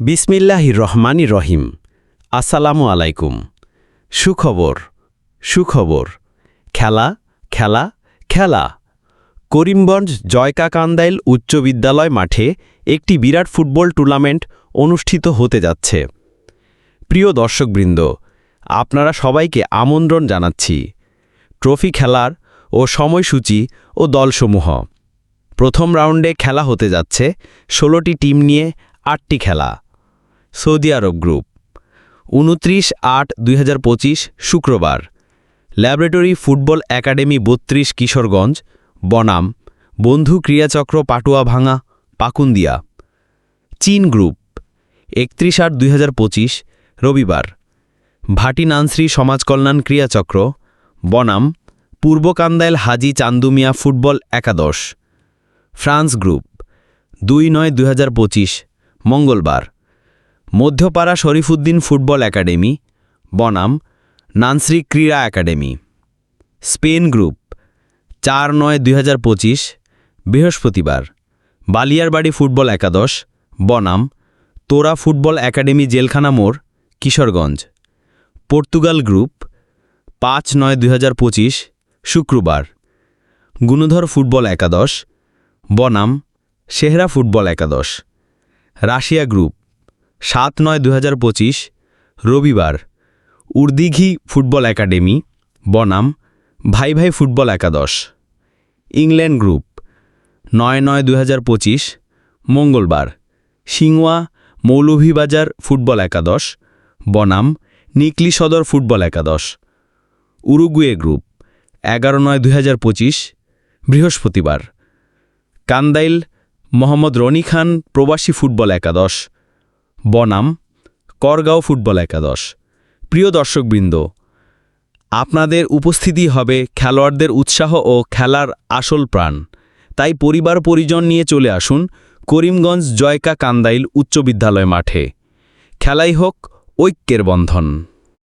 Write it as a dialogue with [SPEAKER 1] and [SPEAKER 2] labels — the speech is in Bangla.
[SPEAKER 1] বিসমিল্লাহির রহমানির রহিম। আসসালামু আলাইকুম। সুখবর সুখবর, খেলা খেলা খেলা। করিমগঞ্জ জয়কাকান্দাইল উচ্চ বিদ্যালয় মাঠে একটি বিরাট ফুটবল টুর্নামেন্ট অনুষ্ঠিত হতে যাচ্ছে। প্রিয় দর্শকবৃন্দ, আপনারা সবাইকে আমন্ত্রণ জানাচ্ছি। ট্রফি খেলার ও সময়সূচি ও দলসমূহ। প্রথম রাউন্ডে খেলা হতে যাচ্ছে ১৬টি টিম নিয়ে ৮টি খেলা। সৌদি আরব গ্রুপ ২৯/৮/২০২৫ শুক্রবার, ল্যাবরেটরি ফুটবল একাডেমি ৩২ কিশোরগঞ্জ বনাম বন্ধু ক্রীড়াচক্র পাটুয়াভাঙা পাকুন্দিয়া। চীন গ্রুপ ৩১/৮/২০২৫ রবিবার, ভাটি নানশ্রী সমাজকল্যাণ ক্রীড়াচক্র বনাম পূর্বকান্দাইল হাজী চান্দুমিয়া ফুটবল একাদশ। ফ্রান্স গ্রুপ ২/৯/২০২৫ মঙ্গলবার, মধ্যপাড়া শরীফুদ্দিন ফুটবল একাডেমি বনাম নানশ্রী ক্রীড়া একাডেমি। স্পেন গ্রুপ ৪/৯/২০২৫ বৃহস্পতিবার, বালিয়ারবাড়ি ফুটবল একাদশ বনাম তোরা ফুটবল একাডেমি জেলখানা মোড় কিশোরগঞ্জ। পর্তুগাল গ্রুপ ৫/৯/২০২৫ শুক্রবার, গুণধর ফুটবল একাদশ বনাম সেহরা ফুটবল একাদশ। রাশিয়া গ্রুপ ৭/৯/২০২৫ রবিবার, উর্দিঘি ফুটবল একাডেমি বনাম ভাই ভাই ফুটবল একাদশ। ইংল্যান্ড গ্রুপ ৯/৯/২০২৫ মঙ্গলবার, সিংওয়া মৌলভীবাজার ফুটবল একাদশ বনাম নিকলি সদর ফুটবল একাদশ। উরুগুয়ে গ্রুপ ১১/৯/২০২৫ বৃহস্পতিবার, কান্দাইল মোহাম্মদ রনি খান প্রবাসী ফুটবল একাদশ বনাম করগাঁও ফুটবল একাদশ। প্রিয় দর্শকবৃন্দ, আপনাদের উপস্থিতি হবে খেলোয়াড়দের উৎসাহ ও খেলার আসল প্রাণ। তাই পরিবার পরিজন নিয়ে চলে আসুন করিমগঞ্জ জয়কাকান্দাইল উচ্চ বিদ্যালয় মাঠে। খেলাই হোক ঐক্যের বন্ধন।